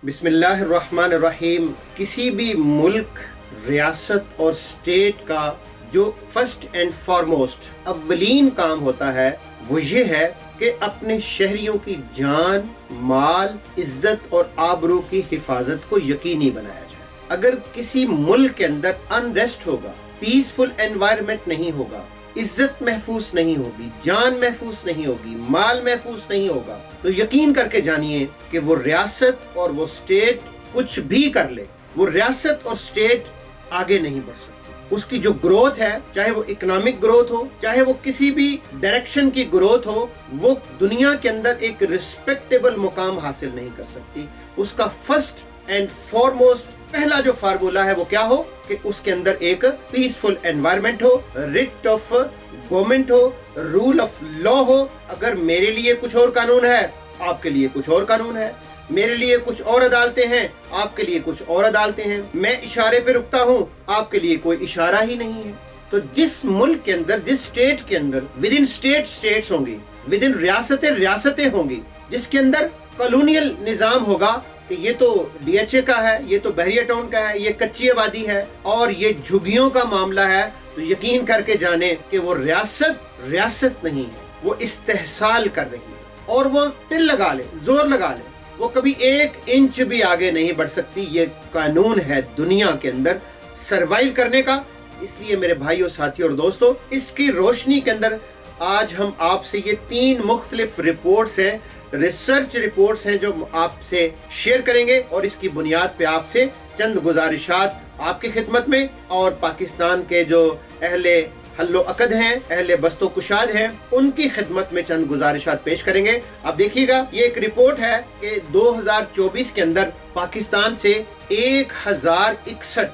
बिस्मिल्लाहिर्रहमानिर्रहीम। किसी भी मुल्क, रियासत और स्टेट का जो फर्स्ट एंड फॉरमोस्ट अव्वलीन काम होता है वो ये है कि अपने शहरियों की जान, माल, इज्जत और आबरू की हिफाजत को यकीनी बनाया जाए। अगर किसी मुल्क के अंदर अनरेस्ट होगा, पीसफुल एनवायरनमेंट नहीं होगा, इज्जत महफूज नहीं होगी, जान महफूज नहीं होगी, माल महफूज नहीं होगा, तो यकीन करके जानिए कि वो रियासत और वो स्टेट कुछ भी कर ले, वो रियासत और स्टेट आगे नहीं बढ़ सकती। उसकी जो ग्रोथ है, चाहे वो इकोनॉमिक ग्रोथ हो, चाहे वो किसी भी डायरेक्शन की ग्रोथ हो, वो दुनिया के अंदर एक रिस्पेक्टेबल मुकाम हासिल नहीं कर सकती। उसका फर्स्ट एंड फॉरमोस्ट पहला जो फार्मूला है वो क्या हो कि उसके अंदर एक पीसफुल एनवायरनमेंट हो, रिट ऑफ गवर्नमेंट हो, रूल ऑफ लॉ हो। अगर मेरे लिए कुछ और कानून है, आपके लिए कुछ और कानून है, मेरे लिए कुछ और अदालतें हैं, आपके लिए कुछ और अदालतें हैं, मैं इशारे पे रुकता हूँ, आपके लिए कोई इशारा ही नहीं है। तो जिस मुल्क के अंदर, जिस स्टेट के अंदर विद इन स्टेट स्टेट्स होंगी, विद इन रियासतें रियासतें होंगी, जिसके अंदर कॉलोनियल निजाम होगा कि ये तो डीएचए का है, ये तो बहरिया टाउन का है, ये कच्ची आबादी है और ये झुग्गियों का मामला है, तो यकीन करके जाने कि वो रियासत नहीं है, वो इस्तेहसाल कर रही है और वो तिल लगा ले, जोर लगा ले, वो कभी 1 इंच भी आगे नहीं बढ़ सकती। ये कानून है दुनिया के अंदर सरवाइव करने का। इसलिए मेरे भाइयों, साथियों और दोस्तों, इसकी रोशनी के अंदर आज हम आपसे ये 3 मुख्तलिफ रिपोर्ट्स हैं, रिसर्च रिपोर्ट्स हैं जो आपसे शेयर करेंगे और इसकी बुनियाद पे आपसे चंद गुजारिशात आपकी खिदमत में और पाकिस्तान के जो अहले हल्लो अकद हैं, अहले बस्तो कुशाद हैं, उनकी खिदमत में चंद गुजारिशात पेश करेंगे। अब देखिएगा, ये एक रिपोर्ट है कि 2024 के अंदर पाकिस्तान से 1061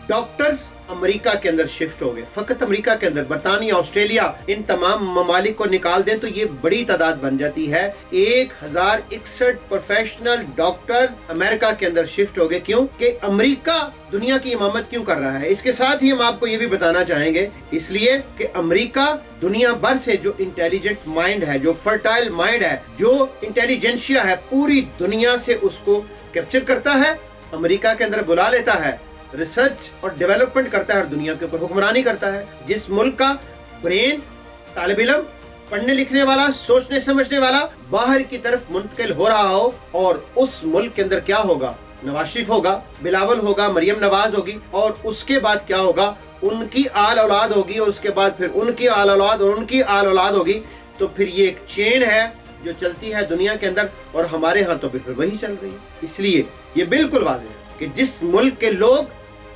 डॉक्टर्स अमेरिका के अंदर शिफ्ट हो गए। फकत अमेरिका के अंदर, बरतानिया, ऑस्ट्रेलिया, इन तमाम ममालिक को निकाल दें तो ये बड़ी तादाद बन जाती है। 1061 प्रोफेशनल डॉक्टर्स अमेरिका के अंदर शिफ्ट हो गए। क्यों? कि अमेरिका दुनिया की इमामत क्यों कर रहा है। इसके साथ ही हम आपको ये भी बताना चाहेंगे, इसलिए कि अमेरिका दुनिया भर से जो इंटेलिजेंट माइंड है, जो फर्टाइल माइंड है, जो इंटेलिजेंशिया है, पूरी दुनिया से उसको कैप्चर करता है, अमेरिका के अंदर बुला लेता है, रिसर्च और डेवलपमेंट करता है और दुनिया के ऊपर हुक्मरानी करता है। जिस मुल्क का ब्रेन, तालिब इल्म, पढ़ने लिखने वाला, सोचने समझने वाला बाहर की तरफ मुंतकिल हो रहा हो, और उस मुल्क के अंदर क्या होगा? नवाज शरीफ होगा, बिलावल होगा, मरियम नवाज होगी, और उसके बाद क्या होगा? उनकी आल औलाद होगी, और उसके बाद फिर उनकी आल औलाद और उनकी आल औलाद होगी। तो फिर ये एक चेन है जो चलती है दुनिया के अंदर, और हमारे यहाँ तो फिर वही चल रही है। इसलिए ये बिल्कुल वाज़ेह है कि जिस मुल्क के लोग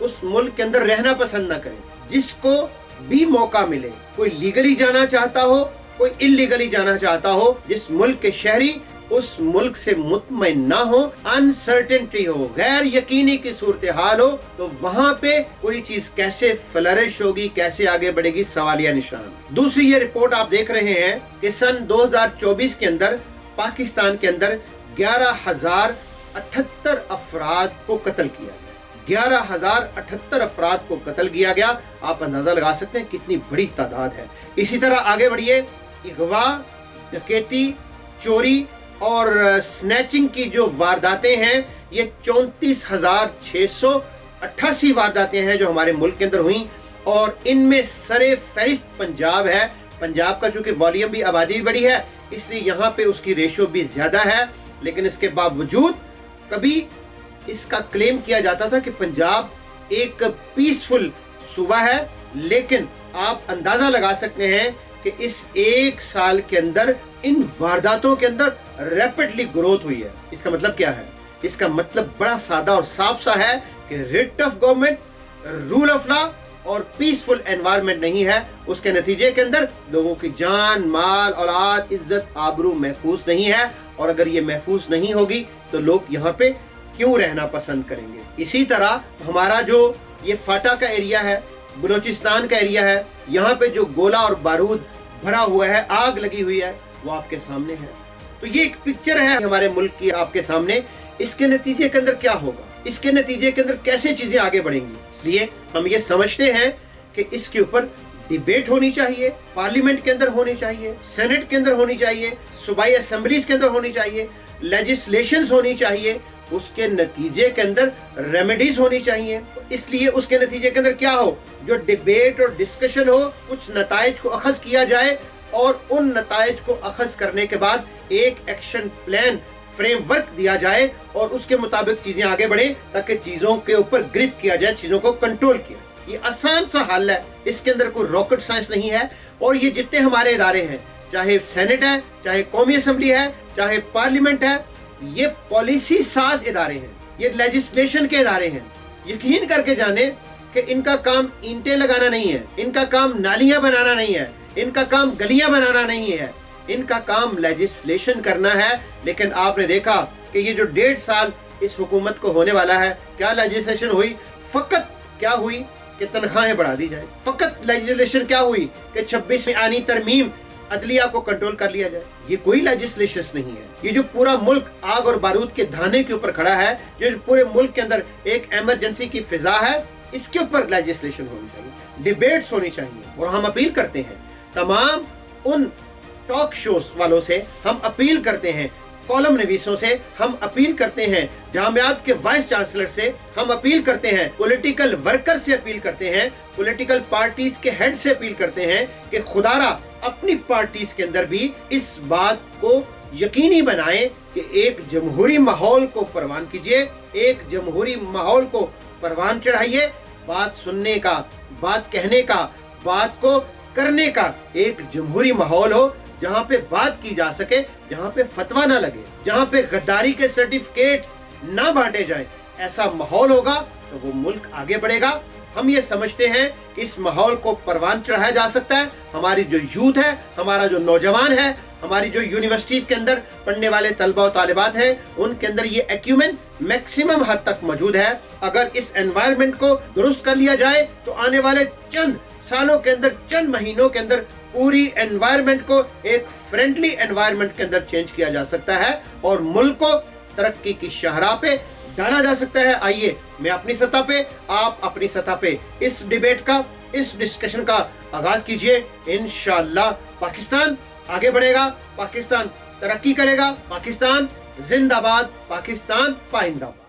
उस मुल्क के अंदर रहना पसंद ना करें, जिसको भी मौका मिले, कोई लीगली जाना चाहता हो, कोई इलीगली जाना चाहता हो, जिस मुल्क के शहरी उस मुल्क से मुतमईन ना हो, अनसर्टेनिटी हो, गैर यकीनी की सूरत हाल हो, तो वहां पे कोई चीज कैसे फ्लरिश होगी, कैसे आगे बढ़ेगी, सवालिया निशान। दूसरी ये रिपोर्ट आप देख रहे हैं कि सन 2024 के अंदर पाकिस्तान के अंदर 11,078 अफराद को कत्ल किया गया। 11,078 अफराद को कत्ल किया गया। आप अंदाजा लगा सकते हैं कितनी बड़ी तादाद है। इसी तरह आगे बढ़िए, अगवा, डकैती, चोरी और स्नैचिंग की जो वारदातें हैं, ये 34,688 वारदातें हैं जो हमारे मुल्क के अंदर हुई, और इनमें सरे फहरिस्त पंजाब है। पंजाब का चूंकि वॉल्यूम भी, आबादी भी बड़ी है, इसलिए यहाँ पे उसकी रेशो भी ज्यादा है। लेकिन इसके बावजूद कभी इसका क्लेम किया जाता था कि पंजाब एक पीसफुल सूबा है, लेकिन आप अंदाजा लगा सकते हैं कि इस 1 साल के अंदर इन वारदातों के अंदर रैपिडली ग्रोथ हुई है। इसका मतलब क्या है? इसका मतलब बड़ा सादा और साफ सा है कि writ of government, rule of law और पीसफुल एनवायरनमेंट नहीं है। उसके नतीजे के अंदर लोगों की जान, माल, औलाद, इज्जत, आबरू महफूज नहीं है, और अगर ये महफूज नहीं होगी तो लोग यहाँ पे क्यों रहना पसंद करेंगे। इसी तरह हमारा जो ये फाटा का एरिया है, बलोचिस्तान का एरिया है, यहाँ पे जो गोला और बारूद भरा हुआ है, आग लगी हुई है, वो आपके सामने है। तो ये एक पिक्चर है हमारे मुल्क की आपके सामने। इसके नतीजे के अंदर क्या होगा, इसके नतीजे के अंदर कैसे चीजें आगे बढ़ेंगी। इसलिए हम ये समझते हैं कि इसके ऊपर डिबेट होनी चाहिए, पार्लियामेंट के अंदर होनी चाहिए, सेनेट के अंदर होनी चाहिए, सूबाई असेंबलीज के अंदर होनी चाहिए, लेजिस्लेशंस होनी चाहिए, اس کے نتیجے کے اندر ریمیڈیز ہونی چاہیے. اس لیے اس کے نتیجے کے اندر کیا ہو, جو ڈیبیٹ اور ڈسکشن ہو, کچھ نتائج کو اخذ کیا جائے اور ان نتائج کو اخذ کرنے کے بعد ایک ایکشن پلان فریم ورک دیا جائے اور اس کے مطابق چیزیں آگے بڑھیں تاکہ چیزوں کے اوپر گرپ کیا جائے, چیزوں کو کنٹرول کیا. یہ آسان سا حل ہے, اس کے اندر کوئی راکٹ سائنس نہیں ہے. اور یہ جتنے ہمارے ادارے ہیں, چاہے سینٹ ہے, چاہے قومی اسمبلی ہے, چاہے پارلیمنٹ ہے, یہ پالیسی ساز ادارے ہیں, یہ لیجسلیشن کے ادارے ہیں. یقین کر کے جانیں کہ ان کا کام اینٹیں لگانا نہیں ہے, ان کا کام نالیاں بنانا نہیں ہے, ان کا کام گلیاں بنانا نہیں ہے, ان کا کام لیجسلیشن کرنا ہے. لیکن آپ نے دیکھا کہ یہ جو 1.5 سال اس حکومت کو ہونے والا ہے, کیا لیجسلیشن ہوئی؟ فقط کیا ہوئی کہ تنخواہیں بڑھا دی جائیں. فقط لیجسلیشن کیا ہوئی کہ 26ویں آئینی ترمیم عدلیہ کو کنٹرول کر لیا جائے. یہ کوئی لیجسلیشن نہیں ہے. یہ جو پورا ملک آگ اور بارود کے دھانے کے اوپر کھڑا ہے, جو پورے ملک کے اندر ایک ایمرجنسی کی فضا ہے, اس کے اوپر لیجسلیشن ہونی چاہیے, ڈیبیٹس ہونی چاہیے. اور ہم اپیل کرتے ہیں تمام ان ٹاک شوز والوں سے, ہم اپیل کرتے ہیں کالم نویسوں سے, ہم اپیل کرتے ہیں جامعات کے وائس چانسلر سے, ہم اپیل کرتے ہیں پولیٹیکل ورکر سے, اپیل کرتے ہیں پولیٹیکل پارٹیز کے ہیڈ سے, اپیل کرتے ہیں کہ خدا را اپنی پارٹیز کے اندر بھی اس بات کو یقینی بنائیں کہ ایک جمہوری ماحول کو پروان کیجیے, ایک جمہوری ماحول کو پروان چڑھائیے. بات سننے کا, بات کہنے کا, بات کو کرنے کا ایک جمہوری ماحول ہو, جہاں پہ بات کی جا سکے, جہاں پہ فتویٰ نہ لگے, جہاں پہ غداری کے سرٹیفکیٹس نہ بانٹے جائیں. ایسا ماحول ہوگا تو وہ ملک آگے بڑھے گا. ہم یہ سمجھتے ہیں کہ اس ماحول کو پروان چڑھایا جا سکتا ہے. ہماری جو یوتھ ہے, ہمارا جو نوجوان ہے, ہماری جو یونیورسٹیز کے اندر پڑھنے والے طلبہ و طالبات ہیں, ان کے اندر یہ ایکیومن میکسیمم حد تک موجود ہے. اگر اس انوائرمنٹ کو درست کر لیا جائے تو آنے والے چند سالوں کے اندر, چند مہینوں کے اندر پوری انوائرمنٹ کو ایک فرینڈلی انوائرمنٹ کے اندر چینج کیا جا سکتا ہے اور ملک کو ترقی کی شاہراہ پہ ڈالا جا سکتا ہے. آئیے میں اپنی سطح پہ, آپ اپنی سطح پہ اس ڈیبیٹ کا, اس ڈسکشن کا آغاز کیجئے. انشاءاللہ پاکستان آگے بڑھے گا, پاکستان ترقی کرے گا. پاکستان زندہ باد, پاکستان پائندہ باد.